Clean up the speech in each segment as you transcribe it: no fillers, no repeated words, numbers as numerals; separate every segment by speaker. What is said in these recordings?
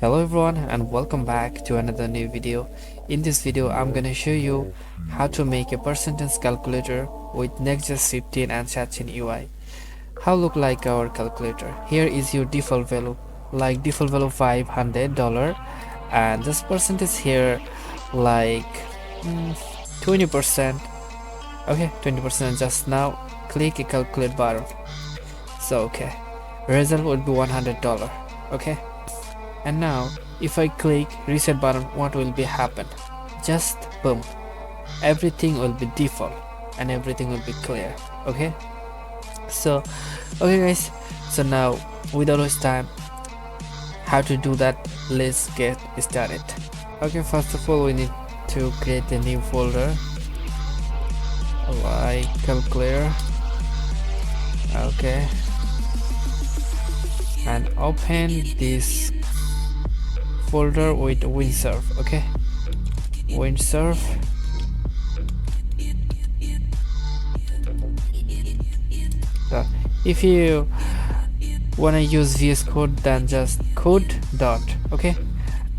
Speaker 1: Hello everyone and welcome back to another new video. In this video I'm gonna show you how to make a percentage calculator with Next.js 15 and ShadCN UI. How look like our calculator. Here is your default value, like default value $500, and this percentage here like 20%. Okay, 20%. Just now click a calculate button. So okay, result would be $100. Okay, and now if I click reset button, what will be happen? Just boom, everything will be default and everything will be clear. Okay, so okay guys, so now without waste time, how to do that, let's get started. Okay, first of all we need to create a new folder like calculator. Okay, and open this folder with windsurf. Okay, windsurf. So if you wanna use VS Code, then just code dot. Okay,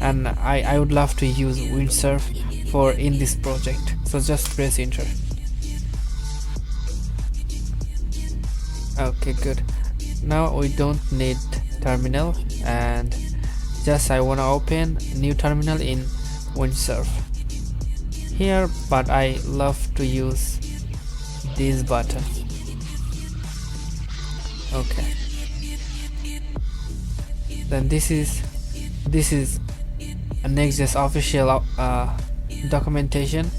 Speaker 1: and I would love to use windsurf for in this project, so just press enter. Okay, good. Now we don't need terminal, and just I wanna open new terminal in windsurf here, but I love to use this button. Okay, then this is a Next.js official documentation,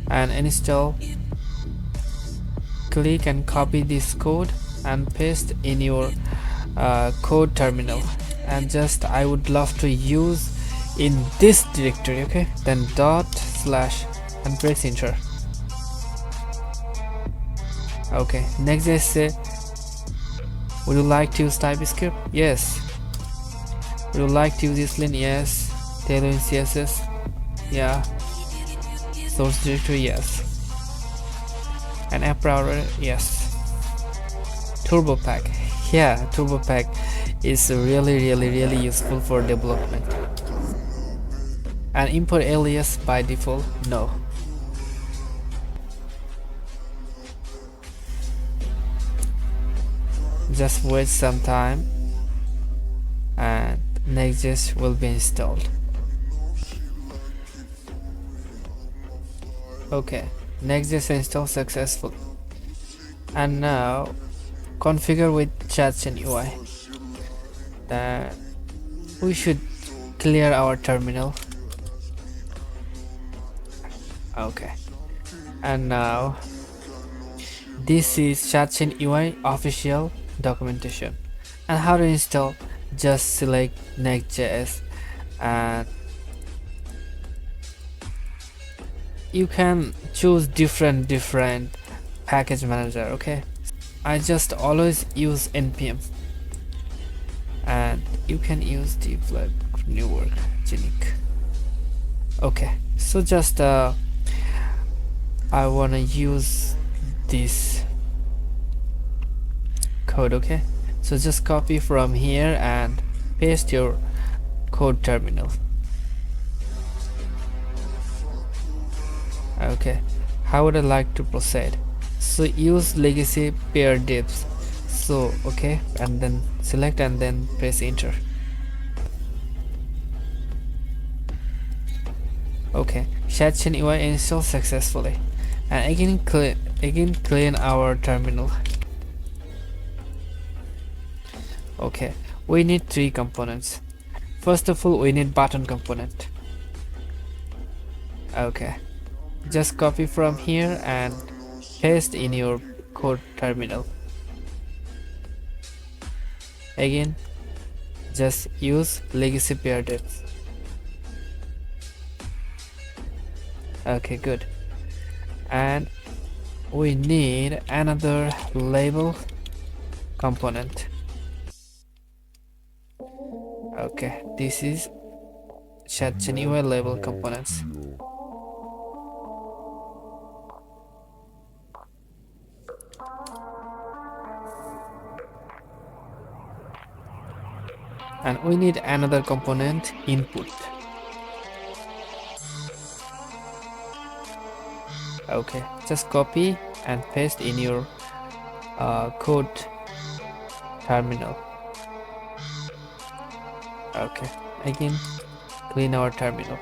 Speaker 1: and install. Click and copy this code and paste in your code terminal, and just I would love to use in this directory. Okay, then dot slash and press enter. Okay, Next.js say, would you like to use TypeScript? Yes. Would you like to use Islin? Yes. Tailwind CSS? Yeah. Source directory? Yes. And app router? Yes. Turbo pack? Yeah, turbo pack is really useful for development. And import alias by default? No. Just wait some time and Next.js will be installed. Okay, Next.js installed successful. And now configure with ShadCN UI. Then we should clear our terminal. Okay, and now this is ShadCN UI official documentation. And how to install, just select Next.js, and you can choose different package manager. Okay, I just always use npm, and you can use deep like new work genic. Okay, so just I wanna use this code. Okay, so just copy from here and paste your code terminal. Okay, how would I like to proceed? So use legacy pair divs. So okay, and then select and then press enter. Okay, ShadCN UI installed successfully, and again clean our terminal. Okay, we need three components. First of all, we need button component. Okay, just copy from here and paste in your code terminal. Again, just use legacy pair divs. Okay, good. And we need another label component. Okay, this is ShadCN UI label components. and we need another component, input. Okay, just copy and paste in your code terminal. Okay, again clean our terminal.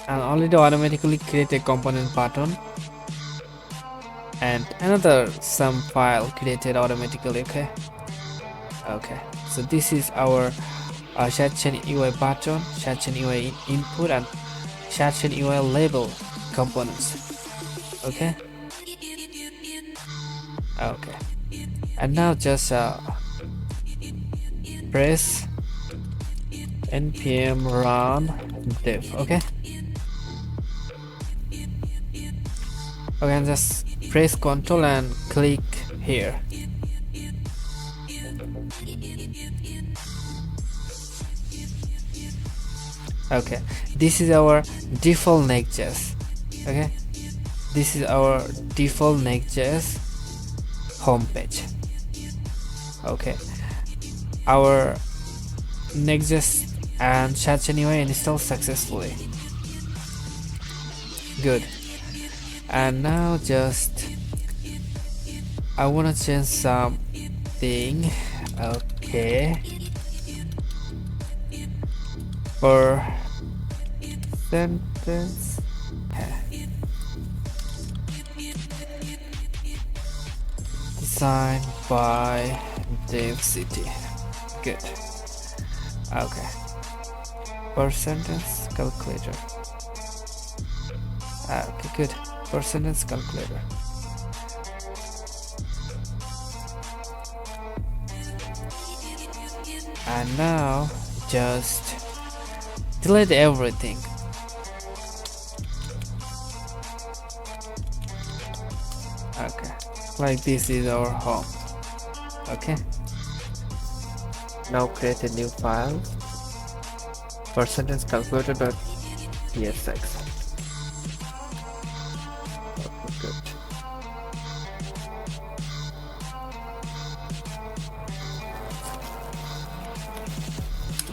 Speaker 1: And already automatically create a component button and another some file created automatically. Okay, so this is our ShadCN UI button, ShadCN UI input, and ShadCN UI label components. Okay, and now just press npm run dev. Okay, and just press Ctrl and click here. Okay, this is our default Next.js. Okay, this is our default Next.js homepage. Okay, our Next.js and ShadCN UI installed successfully. Good. And now just I wanna change something. Okay, for sentence designed by Dev City. Good. Okay, per sentence calculator. Okay, good. Per sentence calculator. And now just delete everything. Okay, like this is our home. Okay, now create a new file, percentage calculator.tsx. Okay, good.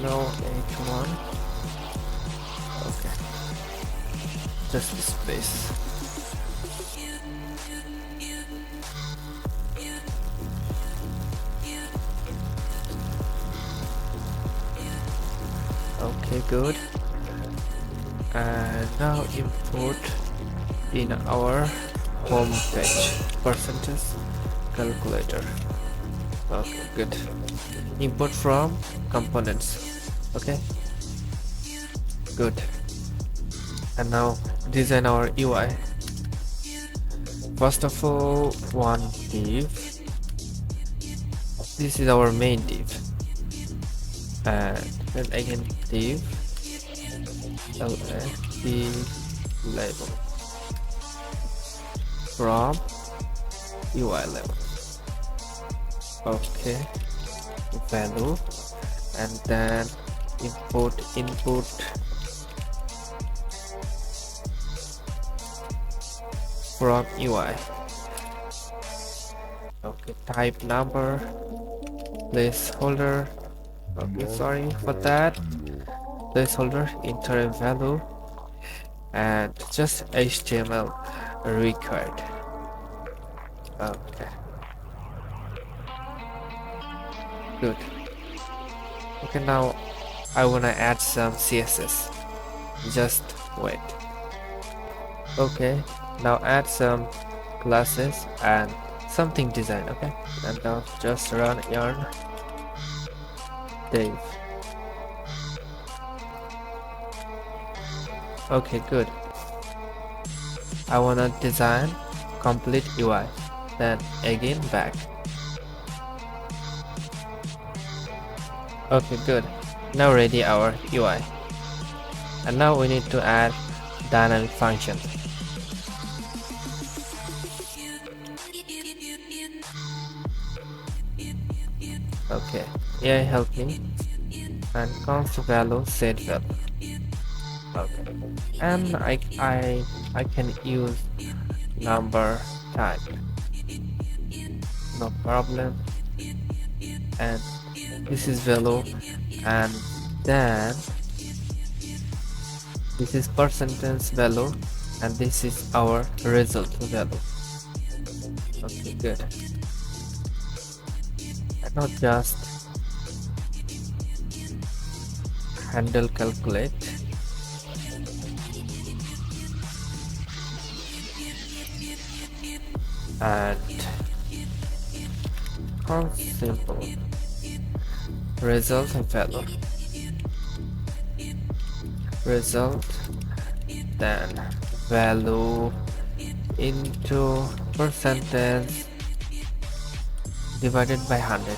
Speaker 1: No h1. Okay, just space. Okay, good. And now import in our home page percentage calculator. Okay, good. Import from components. Okay, good. And now design our UI. First of all, one div. This is our main div, and then again div lsd label from UI level. Okay, value, and then import input from UI. Okay, type number, placeholder. Okay, sorry for that. Placeholder, enter a value, and just HTML required. Okay, good. Okay, now I wanna add some CSS. Just wait. Okay, now add some classes and something design. Okay, and now just run yarn Dave. Okay, good. I wanna design complete UI, then again back. Okay, good. Now ready our UI, and now we need to add dynamic function. Okay, AI help me, and const value set value. Okay, and I can use number type. no problem. And this is value, and then this is percentage value, and this is our result value. Okay, good. And now just handle calculate, and simple result value, result, then value into percentage divided by 100.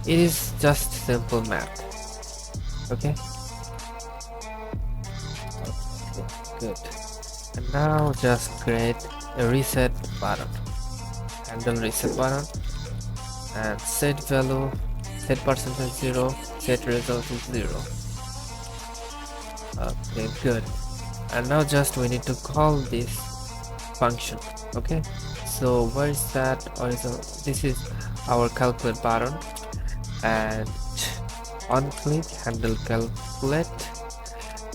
Speaker 1: It is just simple math. Okay, good. And now just create a reset button, handle reset button, and set value, set percentage 0, set result is 0. Okay, good. And now just we need to call this function. Okay, so where is that? This is our calculate button, and on click handle calculate,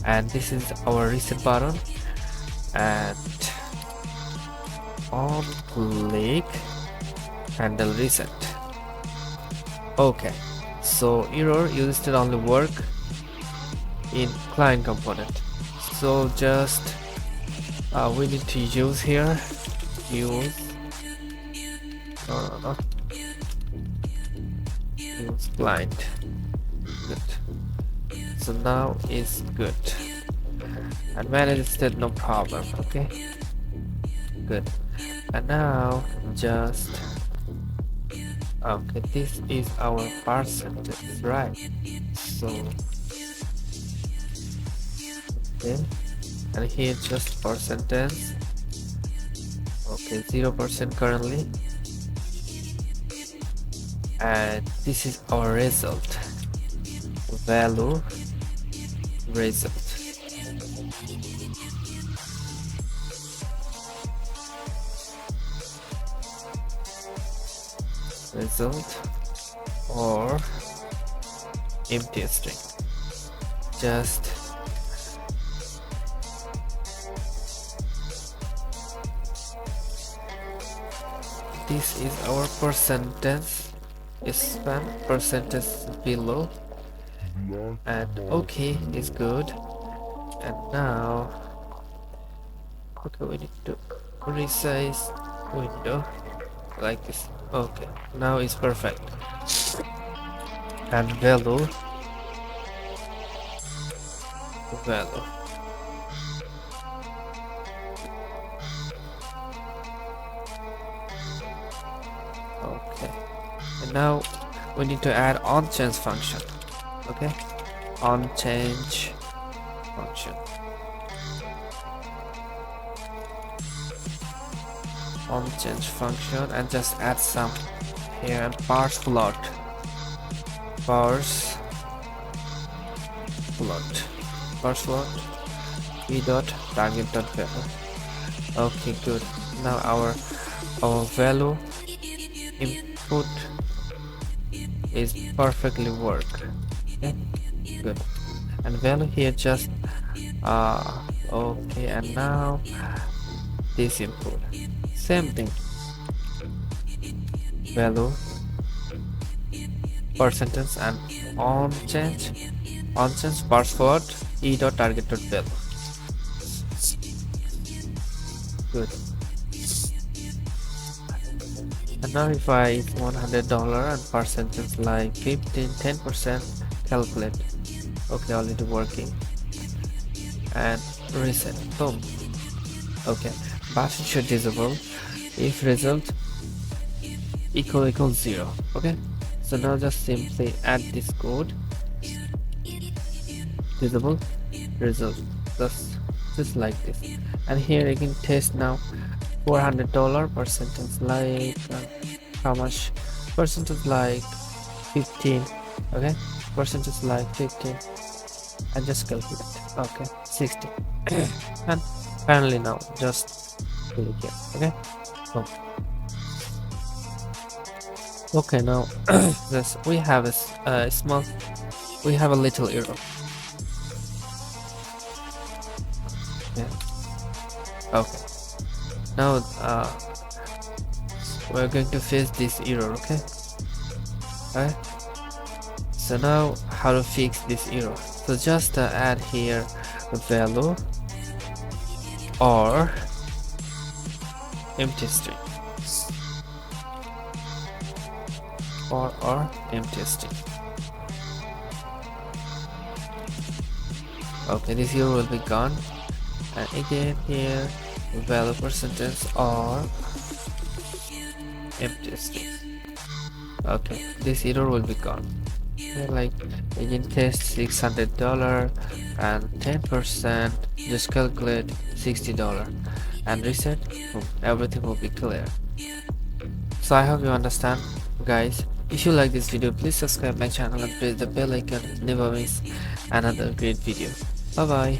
Speaker 1: and this is our reset button, and on click handle reset. Okay, so error used only work in client component, so just we need to use here use use client. Good. So now is good, and manage state, no problem. Okay, good. And now just okay, this is our percentage, right? So okay, and here just percentage. Okay, 0% currently, and this is our result value, result. Result or empty string. Just this is our percentage span, percentage below, and okay is good. And now okay, we need to resize window like this. Okay, now it's perfect. And value, okay. And now we need to add on change function. Okay, on change function, on change function, and just add some here and parse float, parse float e dot target dot value. Okay, good. Now our value input is perfectly work. Okay, good. And value here just okay, and now this input same thing, value, percentage, and on change parse float e dot target dot value. Good. And now if I $100 and percentage like 10%, calculate. Okay, already working, and reset, boom. Okay, but it should disable if result equal 0. Okay, so now just simply add this code, disable result, just like this. And here again test now, $400, percentage like how much, percentage like 15. Okay, percentage like 15, and just calculate. Okay, 60. And finally now just click here. Okay, boom. Okay, now this we have a small, we have a little error. Yeah. Okay. Now we're going to face this error. Okay. Alright. So now how to fix this error? So just add here a value or empty string or empty string. Okay, this error will be gone, and again here value percentage or empty string. Okay, this error will be gone. Like again test $600 and 10%, just calculate $60 and reset. Everything will be clear. So I hope you understand, guys. If you like this video, please subscribe my channel and press the bell icon. Never miss another great video. Bye bye.